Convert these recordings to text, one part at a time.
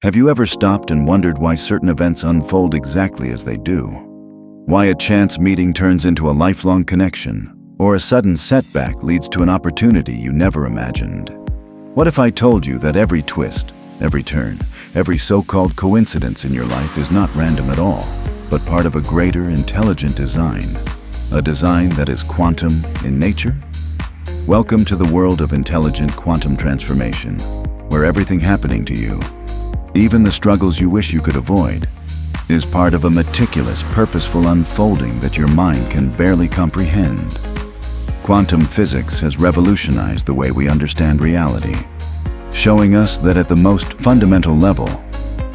Have you ever stopped and wondered why certain events unfold exactly as they do? Why a chance meeting turns into a lifelong connection, or a sudden setback leads to an opportunity you never imagined? What if I told you that every twist, every turn, every so-called coincidence in your life is not random at all, but part of a greater, intelligent design? A design that is quantum in nature? Welcome to the world of intelligent quantum transformation, where everything happening to you, even the struggles you wish you could avoid, is part of a meticulous, purposeful unfolding that your mind can barely comprehend. Quantum physics has revolutionized the way we understand reality, showing us that at the most fundamental level,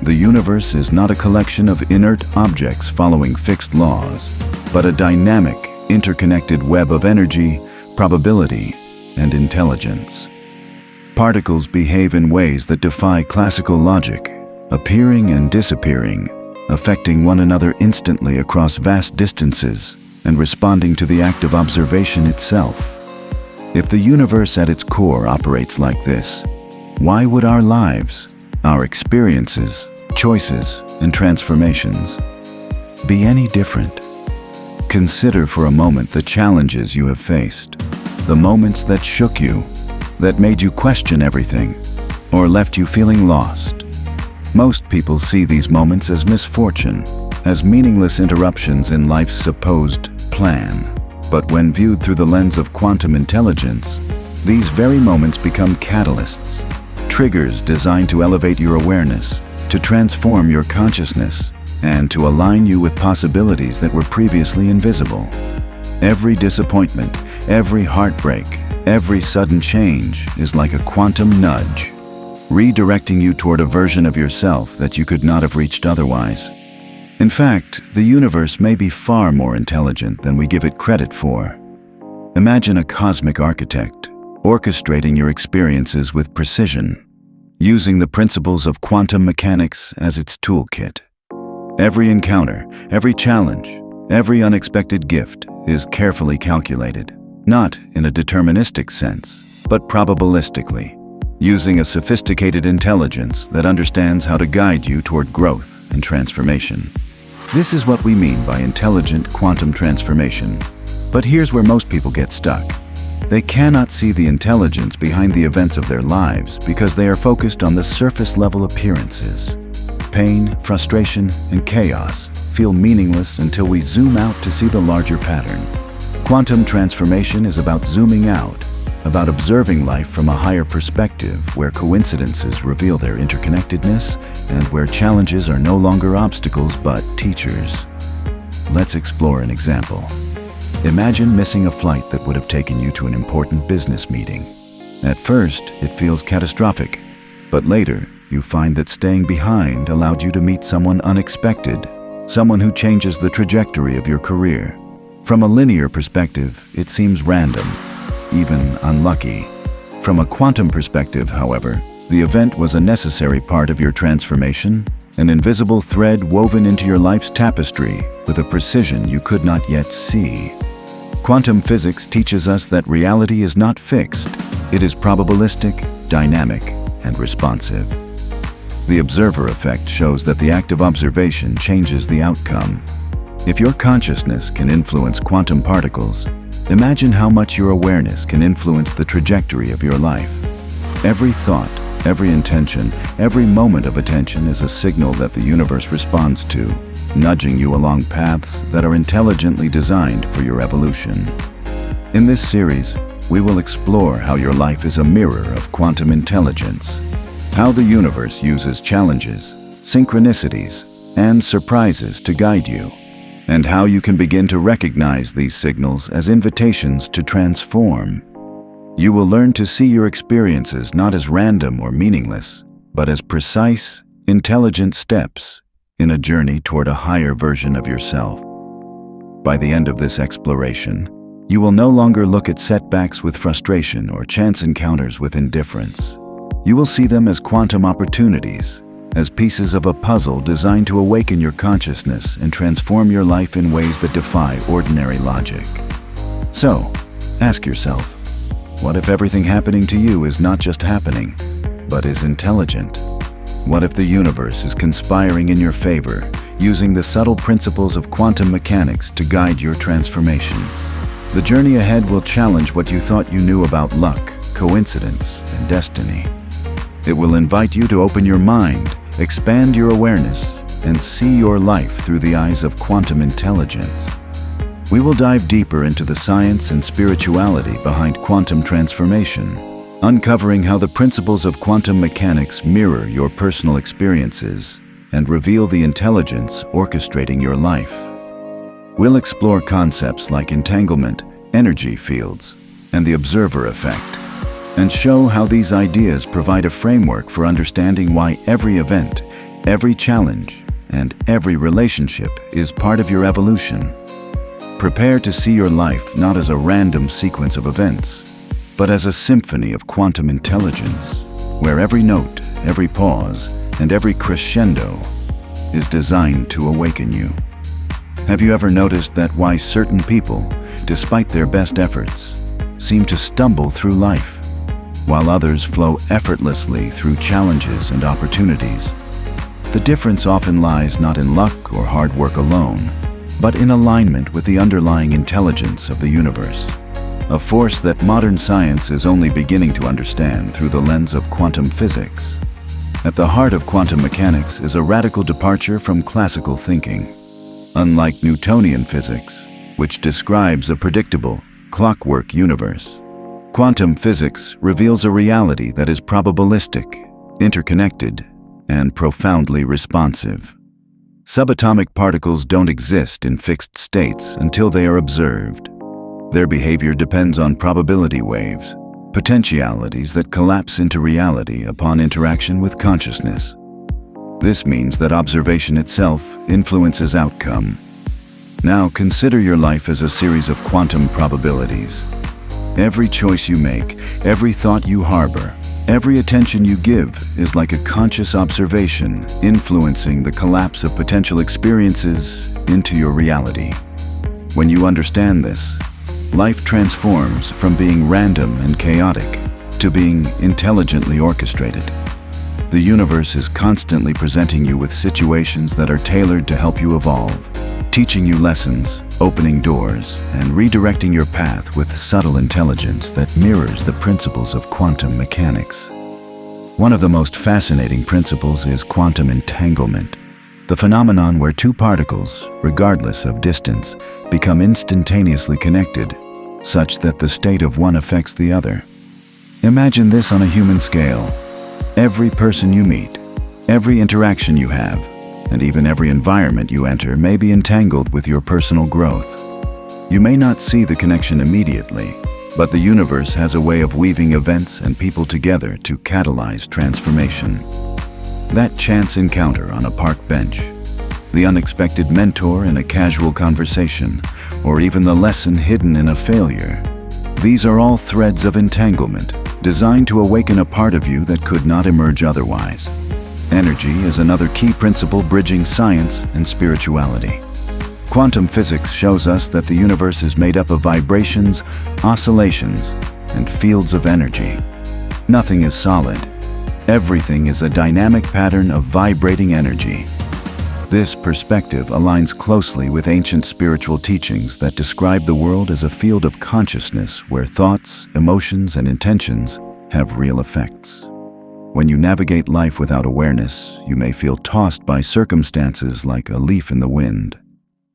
the universe is not a collection of inert objects following fixed laws, but a dynamic, interconnected web of energy, probability, and intelligence. Particles behave in ways that defy classical logic, appearing and disappearing, affecting one another instantly across vast distances and responding to the act of observation itself. If the universe at its core operates like this, why would our lives, our experiences, choices, and transformations be any different? Consider for a moment the challenges you have faced, the moments that shook you, that made you question everything, or left you feeling lost. Most people see these moments as misfortune, as meaningless interruptions in life's supposed plan. But when viewed through the lens of quantum intelligence, these very moments become catalysts, triggers designed to elevate your awareness, to transform your consciousness, and to align you with possibilities that were previously invisible. Every disappointment, every heartbreak, every sudden change is like a quantum nudge, redirecting you toward a version of yourself that you could not have reached otherwise. In fact, the universe may be far more intelligent than we give it credit for. Imagine a cosmic architect orchestrating your experiences with precision, using the principles of quantum mechanics as its toolkit. Every encounter, every challenge, every unexpected gift is carefully calculated, not in a deterministic sense, but probabilistically, using a sophisticated intelligence that understands how to guide you toward growth and transformation. This is what we mean by intelligent quantum transformation. But here's where most people get stuck. They cannot see the intelligence behind the events of their lives because they are focused on the surface-level appearances. Pain, frustration, and chaos feel meaningless until we zoom out to see the larger pattern. Quantum transformation is about zooming out, about observing life from a higher perspective where coincidences reveal their interconnectedness and where challenges are no longer obstacles but teachers. Let's explore an example. Imagine missing a flight that would have taken you to an important business meeting. At first, it feels catastrophic, but later, you find that staying behind allowed you to meet someone unexpected, someone who changes the trajectory of your career. From a linear perspective, it seems random, even unlucky. From a quantum perspective, however, the event was a necessary part of your transformation, an invisible thread woven into your life's tapestry with a precision you could not yet see. Quantum physics teaches us that reality is not fixed. It is probabilistic, dynamic, and responsive. The observer effect shows that the act of observation changes the outcome. If your consciousness can influence quantum particles, imagine how much your awareness can influence the trajectory of your life. Every thought, every intention, every moment of attention is a signal that the universe responds to, nudging you along paths that are intelligently designed for your evolution. In this series, we will explore how your life is a mirror of quantum intelligence, how the universe uses challenges, synchronicities, and surprises to guide you, and how you can begin to recognize these signals as invitations to transform. You will learn to see your experiences not as random or meaningless, but as precise, intelligent steps in a journey toward a higher version of yourself. By the end of this exploration, you will no longer look at setbacks with frustration or chance encounters with indifference. You will see them as quantum opportunities, as pieces of a puzzle designed to awaken your consciousness and transform your life in ways that defy ordinary logic. So, ask yourself, what if everything happening to you is not just happening, but is intelligent? What if the universe is conspiring in your favor, using the subtle principles of quantum mechanics to guide your transformation? The journey ahead will challenge what you thought you knew about luck, coincidence, and destiny. It will invite you to open your mind, expand your awareness, and see your life through the eyes of quantum intelligence. We will dive deeper into the science and spirituality behind quantum transformation, uncovering how the principles of quantum mechanics mirror your personal experiences and reveal the intelligence orchestrating your life. We'll explore concepts like entanglement, energy fields, and the observer effect, and show how these ideas provide a framework for understanding why every event, every challenge, and every relationship is part of your evolution. Prepare to see your life not as a random sequence of events, but as a symphony of quantum intelligence, where every note, every pause, and every crescendo is designed to awaken you. Have you ever noticed that why certain people, despite their best efforts, seem to stumble through life, while others flow effortlessly through challenges and opportunities? The difference often lies not in luck or hard work alone, but in alignment with the underlying intelligence of the universe, a force that modern science is only beginning to understand through the lens of quantum physics. At the heart of quantum mechanics is a radical departure from classical thinking. Unlike Newtonian physics, which describes a predictable, clockwork universe, quantum physics reveals a reality that is probabilistic, interconnected, and profoundly responsive. Subatomic particles don't exist in fixed states until they are observed. Their behavior depends on probability waves, potentialities that collapse into reality upon interaction with consciousness. This means that observation itself influences outcome. Now consider your life as a series of quantum probabilities. Every choice you make, every thought you harbor, every attention you give is like a conscious observation influencing the collapse of potential experiences into your reality. When you understand this, life transforms from being random and chaotic to being intelligently orchestrated. The universe is constantly presenting you with situations that are tailored to help you evolve, teaching you lessons, opening doors, and redirecting your path with subtle intelligence that mirrors the principles of quantum mechanics. One of the most fascinating principles is quantum entanglement, the phenomenon where two particles, regardless of distance, become instantaneously connected, such that the state of one affects the other. Imagine this on a human scale. Every person you meet, every interaction you have, and even every environment you enter may be entangled with your personal growth. You may not see the connection immediately, but the universe has a way of weaving events and people together to catalyze transformation. That chance encounter on a park bench, the unexpected mentor in a casual conversation, or even the lesson hidden in a failure. These are all threads of entanglement, designed to awaken a part of you that could not emerge otherwise. Energy is another key principle bridging science and spirituality. Quantum physics shows us that the universe is made up of vibrations, oscillations, and fields of energy. Nothing is solid. Everything is a dynamic pattern of vibrating energy. This perspective aligns closely with ancient spiritual teachings that describe the world as a field of consciousness where thoughts, emotions, and intentions have real effects. When you navigate life without awareness, you may feel tossed by circumstances like a leaf in the wind.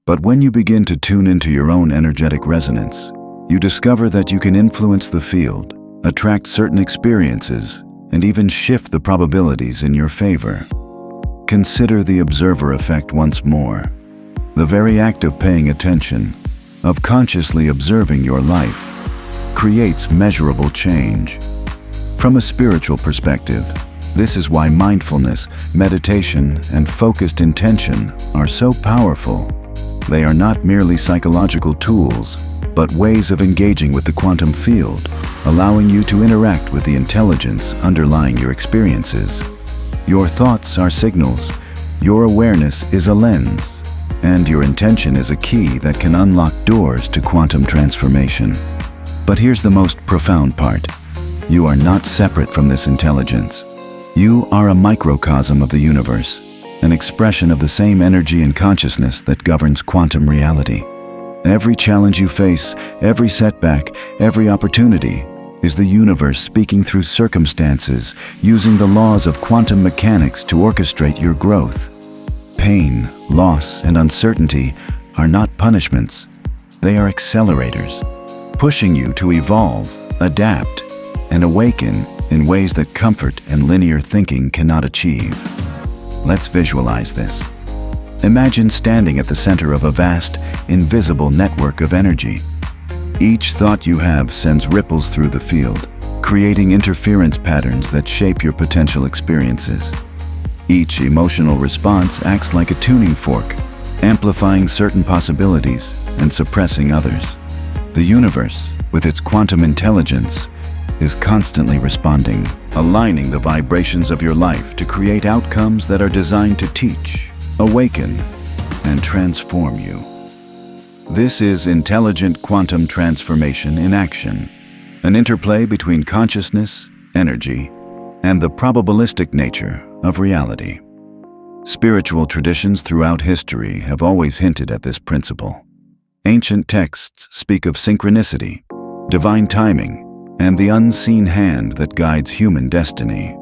But when you begin to tune into your own energetic resonance, you discover that you can influence the field, attract certain experiences, and even shift the probabilities in your favor. Consider the observer effect once more. The very act of paying attention, of consciously observing your life, creates measurable change. From a spiritual perspective, this is why mindfulness, meditation, and focused intention are so powerful. They are not merely psychological tools, but ways of engaging with the quantum field, allowing you to interact with the intelligence underlying your experiences. Your thoughts are signals, your awareness is a lens, and your intention is a key that can unlock doors to quantum transformation. But here's the most profound part. You are not separate from this intelligence. You are a microcosm of the universe, an expression of the same energy and consciousness that governs quantum reality. Every challenge you face, every setback, every opportunity is the universe speaking through circumstances, using the laws of quantum mechanics to orchestrate your growth. Pain, loss, and uncertainty are not punishments. They are accelerators, pushing you to evolve, adapt, and awaken in ways that comfort and linear thinking cannot achieve. Let's visualize this. Imagine standing at the center of a vast, invisible network of energy. Each thought you have sends ripples through the field, creating interference patterns that shape your potential experiences. Each emotional response acts like a tuning fork, amplifying certain possibilities and suppressing others. The universe, with its quantum intelligence, is constantly responding, aligning the vibrations of your life to create outcomes that are designed to teach, awaken, and transform you. This is intelligent quantum transformation in action, an interplay between consciousness, energy, and the probabilistic nature of reality. Spiritual traditions throughout history have always hinted at this principle. Ancient texts speak of synchronicity, divine timing, and the unseen hand that guides human destiny.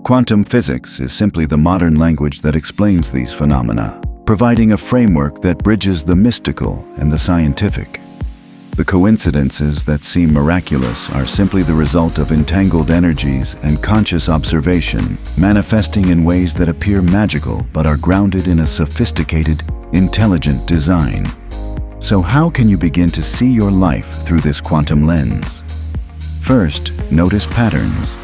Quantum physics is simply the modern language that explains these phenomena, providing a framework that bridges the mystical and the scientific. The coincidences that seem miraculous are simply the result of entangled energies and conscious observation, manifesting in ways that appear magical but are grounded in a sophisticated, intelligent design. So how can you begin to see your life through this quantum lens? First, notice patterns.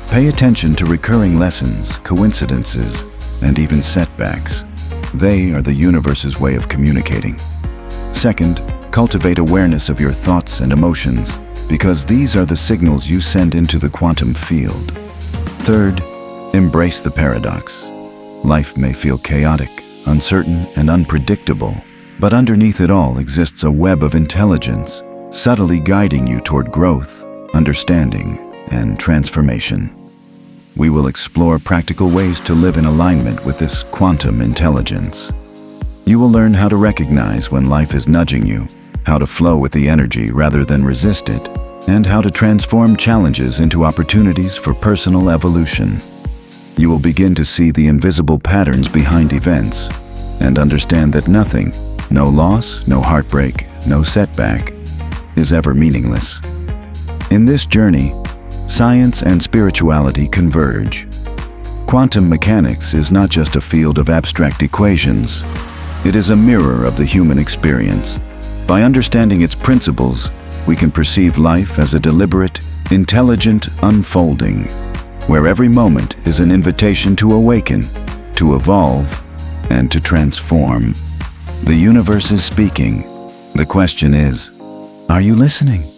Pay attention to recurring lessons, coincidences, and even setbacks. They are the universe's way of communicating. Second, cultivate awareness of your thoughts and emotions, because these are the signals you send into the quantum field. Third, embrace the paradox. Life may feel chaotic, uncertain, and unpredictable, but underneath it all exists a web of intelligence, subtly guiding you toward growth, understanding, and transformation. We will explore practical ways to live in alignment with this quantum intelligence. You will learn how to recognize when life is nudging you, how to flow with the energy rather than resist it, and how to transform challenges into opportunities for personal evolution. You will begin to see the invisible patterns behind events and understand that nothing, no loss, no heartbreak, no setback, is ever meaningless. In this journey, science and spirituality converge. Quantum mechanics is not just a field of abstract equations. It is a mirror of the human experience. By understanding its principles, we can perceive life as a deliberate, intelligent unfolding, where every moment is an invitation to awaken, to evolve, and to transform. The universe is speaking. The question is, are you listening?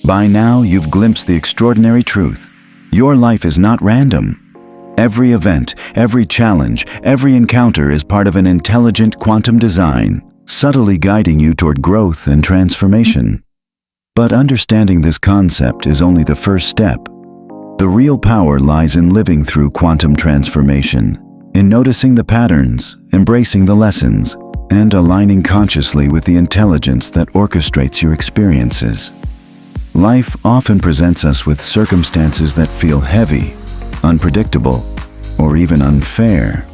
By now, you've glimpsed the extraordinary truth. Your life is not random. Every event, every challenge, every encounter is part of an intelligent quantum design, subtly guiding you toward growth and transformation. But understanding this concept is only the first step. The real power lies in living through quantum transformation, in noticing the patterns, embracing the lessons, and aligning consciously with the intelligence that orchestrates your experiences. Life often presents us with circumstances that feel heavy, unpredictable, or even unfair.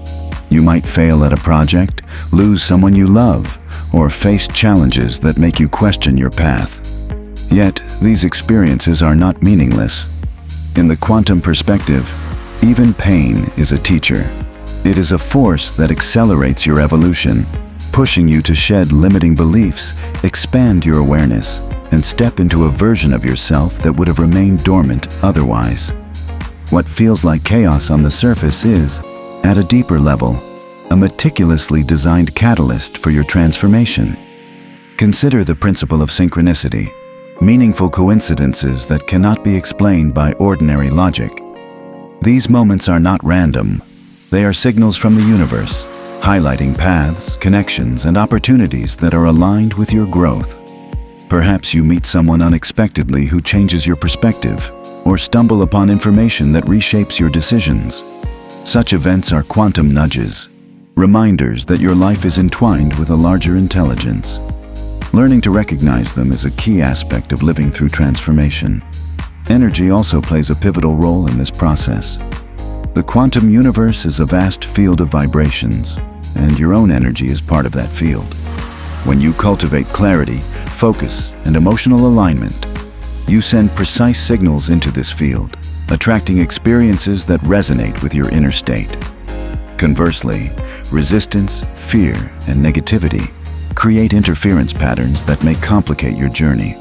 You might fail at a project, lose someone you love, or face challenges that make you question your path. Yet, these experiences are not meaningless. In the quantum perspective, even pain is a teacher. It is a force that accelerates your evolution, pushing you to shed limiting beliefs, expand your awareness, and step into a version of yourself that would have remained dormant otherwise. What feels like chaos on the surface is, at a deeper level, a meticulously designed catalyst for your transformation. Consider the principle of synchronicity, meaningful coincidences that cannot be explained by ordinary logic. These moments are not random. They are signals from the universe, highlighting paths, connections, and opportunities that are aligned with your growth. Perhaps you meet someone unexpectedly who changes your perspective, or stumble upon information that reshapes your decisions. Such events are quantum nudges, reminders that your life is entwined with a larger intelligence. Learning to recognize them is a key aspect of living through transformation. Energy also plays a pivotal role in this process. The quantum universe is a vast field of vibrations, and your own energy is part of that field. When you cultivate clarity, focus, and emotional alignment, you send precise signals into this field, attracting experiences that resonate with your inner state. Conversely, resistance, fear, and negativity create interference patterns that may complicate your journey.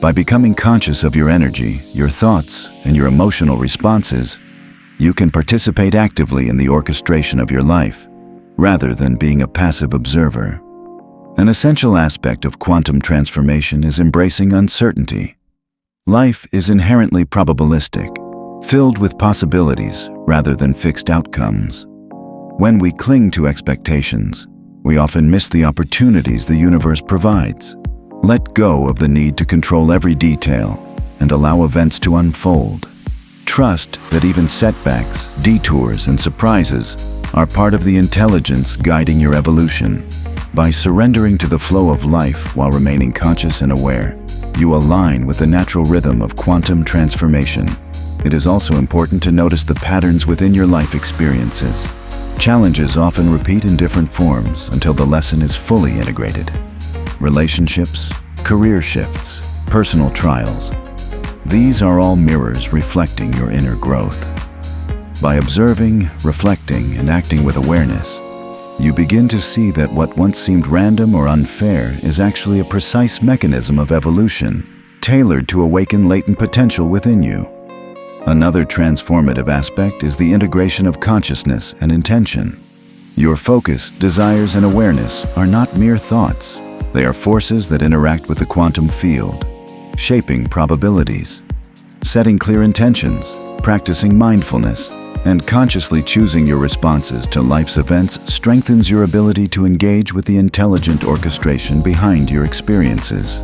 By becoming conscious of your energy, your thoughts, and your emotional responses, you can participate actively in the orchestration of your life, rather than being a passive observer. An essential aspect of quantum transformation is embracing uncertainty. Life is inherently probabilistic, filled with possibilities rather than fixed outcomes. When we cling to expectations, we often miss the opportunities the universe provides. Let go of the need to control every detail and allow events to unfold. Trust that even setbacks, detours, and surprises are part of the intelligence guiding your evolution. By surrendering to the flow of life while remaining conscious and aware, you align with the natural rhythm of quantum transformation. It is also important to notice the patterns within your life experiences. Challenges often repeat in different forms until the lesson is fully integrated. Relationships, career shifts, personal trials. These are all mirrors reflecting your inner growth. By observing, reflecting, and acting with awareness, you begin to see that what once seemed random or unfair is actually a precise mechanism of evolution, tailored to awaken latent potential within you. Another transformative aspect is the integration of consciousness and intention. Your focus, desires, and awareness are not mere thoughts. They are forces that interact with the quantum field, shaping probabilities. Setting clear intentions, practicing mindfulness, and consciously choosing your responses to life's events strengthens your ability to engage with the intelligent orchestration behind your experiences.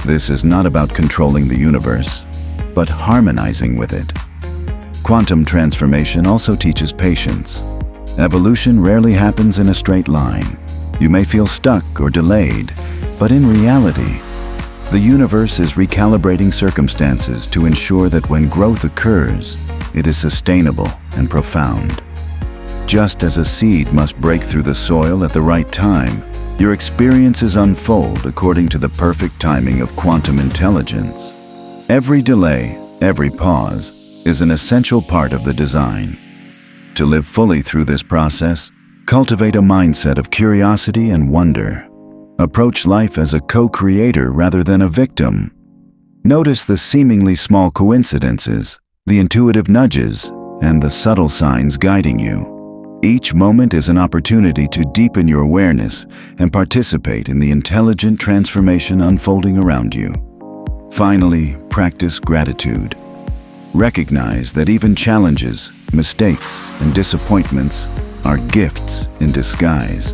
This is not about controlling the universe, but harmonizing with it. Quantum transformation also teaches patience. Evolution rarely happens in a straight line. You may feel stuck or delayed, but in reality, the universe is recalibrating circumstances to ensure that when growth occurs, it is sustainable and profound. Just as a seed must break through the soil at the right time, your experiences unfold according to the perfect timing of quantum intelligence. Every delay, every pause, is an essential part of the design. To live fully through this process, cultivate a mindset of curiosity and wonder. Approach life as a co-creator rather than a victim. Notice the seemingly small coincidences, the intuitive nudges, and the subtle signs guiding you. Each moment is an opportunity to deepen your awareness and participate in the intelligent transformation unfolding around you. Finally, practice gratitude. Recognize that even challenges, mistakes, and disappointments are gifts in disguise.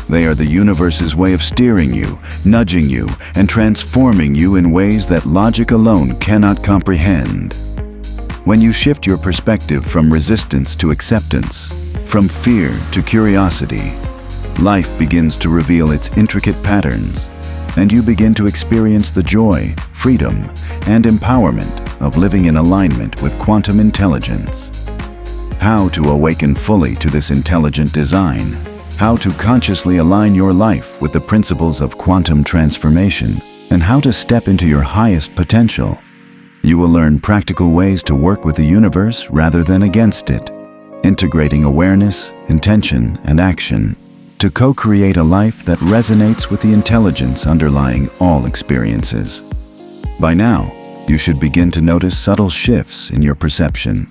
They are the universe's way of steering you, nudging you, and transforming you in ways that logic alone cannot comprehend. When you shift your perspective from resistance to acceptance, from fear to curiosity, life begins to reveal its intricate patterns, and you begin to experience the joy, freedom, and empowerment of living in alignment with quantum intelligence. How to awaken fully to this intelligent design. How to consciously align your life with the principles of quantum transformation, and how to step into your highest potential. You will learn practical ways to work with the universe rather than against it, integrating awareness, intention, and action to co-create a life that resonates with the intelligence underlying all experiences. By now, you should begin to notice subtle shifts in your perception.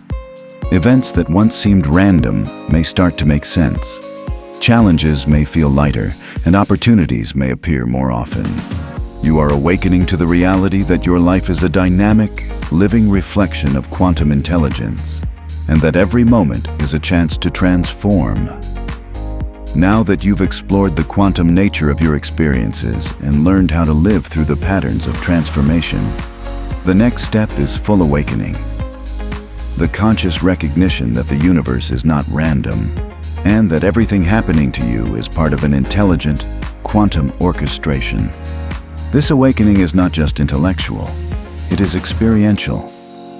Events that once seemed random may start to make sense. Challenges may feel lighter, and opportunities may appear more often. You are awakening to the reality that your life is a dynamic, living reflection of quantum intelligence, and that every moment is a chance to transform. Now that you've explored the quantum nature of your experiences and learned how to live through the patterns of transformation, the next step is full awakening. the conscious recognition that the universe is not random, and that everything happening to you is part of an intelligent, quantum orchestration. This awakening is not just intellectual, it is experiential.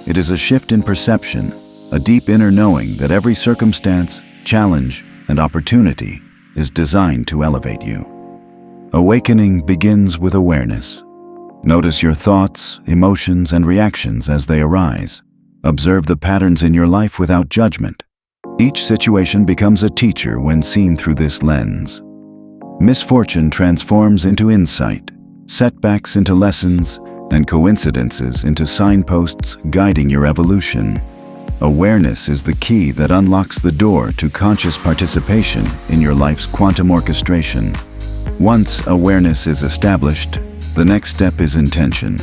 It is a shift in perception, a deep inner knowing that every circumstance, challenge, and opportunity is designed to elevate you. Awakening begins with awareness. Notice your thoughts, emotions, and reactions as they arise. Observe the patterns in your life without judgment. Each situation becomes a teacher when seen through this lens. Misfortune transforms into insight, setbacks into lessons, and coincidences into signposts guiding your evolution. Awareness is the key that unlocks the door to conscious participation in your life's quantum orchestration. Once awareness is established, the next step is intention.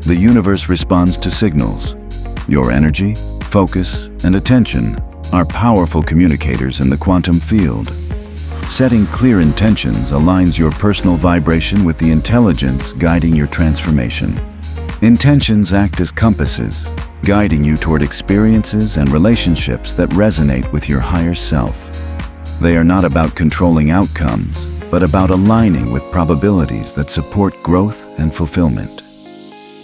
The universe responds to signals. Your energy, focus, and attention are powerful communicators in the quantum field. Setting clear intentions aligns your personal vibration with the intelligence guiding your transformation. Intentions act as compasses, guiding you toward experiences and relationships that resonate with your higher self. They are not about controlling outcomes, but about aligning with probabilities that support growth and fulfillment.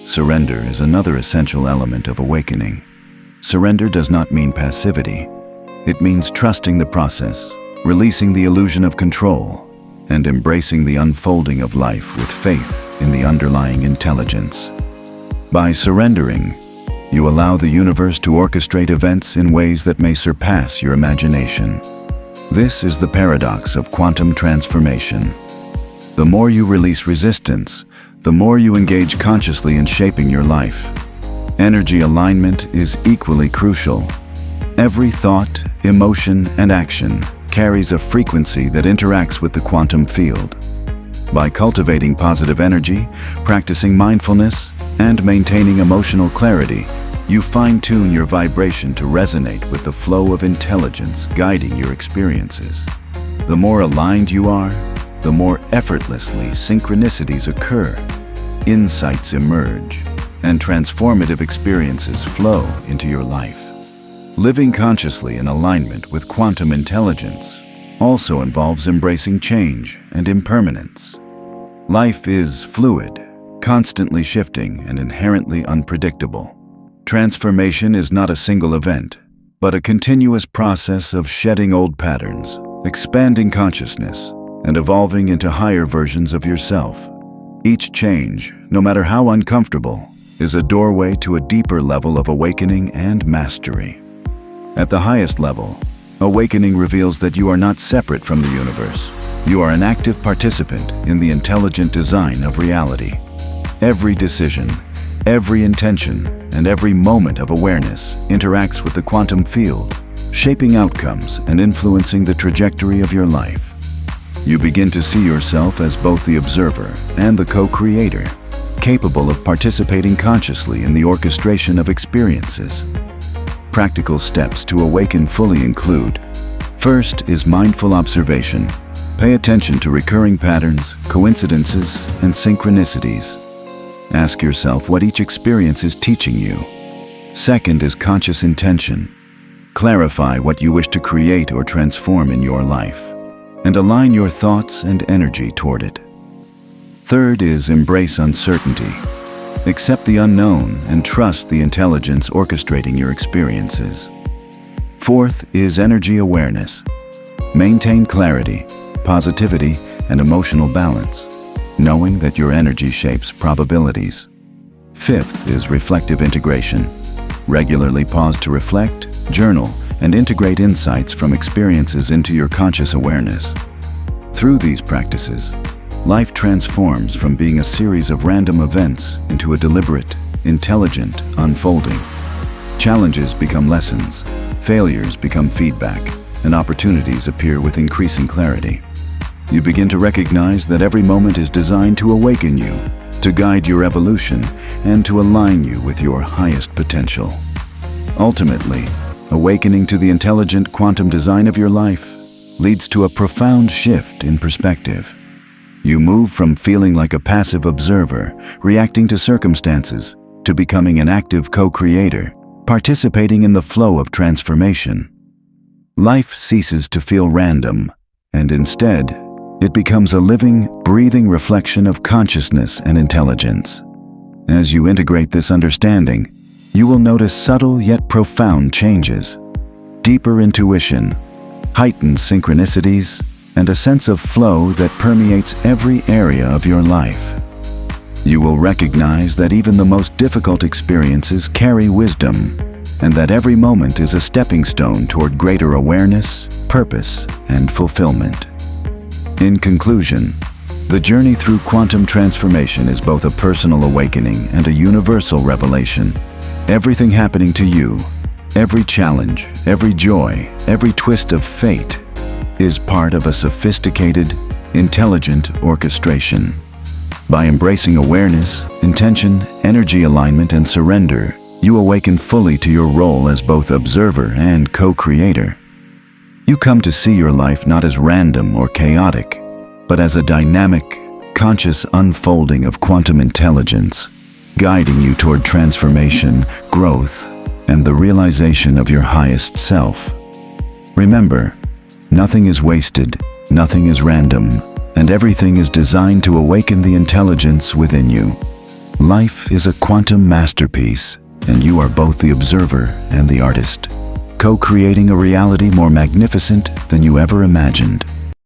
Surrender is another essential element of awakening. Surrender does not mean passivity. It means trusting the process, releasing the illusion of control, and embracing the unfolding of life with faith in the underlying intelligence. By surrendering, you allow the universe to orchestrate events in ways that may surpass your imagination. This is the paradox of quantum transformation. The more you release resistance, the more you engage consciously in shaping your life. Energy alignment is equally crucial. Every thought, emotion, and action carries a frequency that interacts with the quantum field. By cultivating positive energy, practicing mindfulness, and maintaining emotional clarity, you fine-tune your vibration to resonate with the flow of intelligence guiding your experiences. The more aligned you are, the more effortlessly synchronicities occur, insights emerge, and transformative experiences flow into your life. Living consciously in alignment with quantum intelligence also involves embracing change and impermanence. Life is fluid, constantly shifting, and inherently unpredictable. Transformation is not a single event, but a continuous process of shedding old patterns, expanding consciousness, and evolving into higher versions of yourself. Each change, no matter how uncomfortable, is a doorway to a deeper level of awakening and mastery. At the highest level, awakening reveals that you are not separate from the universe. You are an active participant in the intelligent design of reality. Every decision, every intention, and every moment of awareness interacts with the quantum field, shaping outcomes and influencing the trajectory of your life. You begin to see yourself as both the observer and the co-creator, capable of participating consciously in the orchestration of experiences. Practical steps to awaken fully include: first is mindful observation. Pay attention to recurring patterns, coincidences, and synchronicities. Ask yourself what each experience is teaching you. Second is conscious intention. Clarify what you wish to create or transform in your life, and align your thoughts and energy toward it. Third is embrace uncertainty. Accept the unknown and trust the intelligence orchestrating your experiences. Fourth is energy awareness. Maintain clarity, positivity, and emotional balance, knowing that your energy shapes probabilities. Fifth is reflective integration. Regularly pause to reflect, journal, and integrate insights from experiences into your conscious awareness. Through these practices, life transforms from being a series of random events into a deliberate, intelligent unfolding. Challenges become lessons, failures become feedback, and opportunities appear with increasing clarity. You begin to recognize that every moment is designed to awaken you, to guide your evolution, and to align you with your highest potential. Ultimately, awakening to the intelligent quantum design of your life leads to a profound shift in perspective. You move from feeling like a passive observer, reacting to circumstances, to becoming an active co-creator, participating in the flow of transformation. Life ceases to feel random, and instead, it becomes a living, breathing reflection of consciousness and intelligence. As you integrate this understanding, you will notice subtle yet profound changes, deeper intuition, heightened synchronicities, and a sense of flow that permeates every area of your life. You will recognize that even the most difficult experiences carry wisdom, and that every moment is a stepping stone toward greater awareness, purpose, and fulfillment. In conclusion, the journey through quantum transformation is both a personal awakening and a universal revelation. Everything happening to you, every challenge, every joy, every twist of fate, is part of a sophisticated, intelligent orchestration. By embracing awareness, intention, energy alignment, and surrender, you awaken fully to your role as both observer and co-creator. You come to see your life not as random or chaotic, but as a dynamic, conscious unfolding of quantum intelligence, guiding you toward transformation, growth, and the realization of your highest self. Remember, nothing is wasted, nothing is random, and everything is designed to awaken the intelligence within you. Life is a quantum masterpiece, and you are both the observer and the artist, co-creating a reality more magnificent than you ever imagined.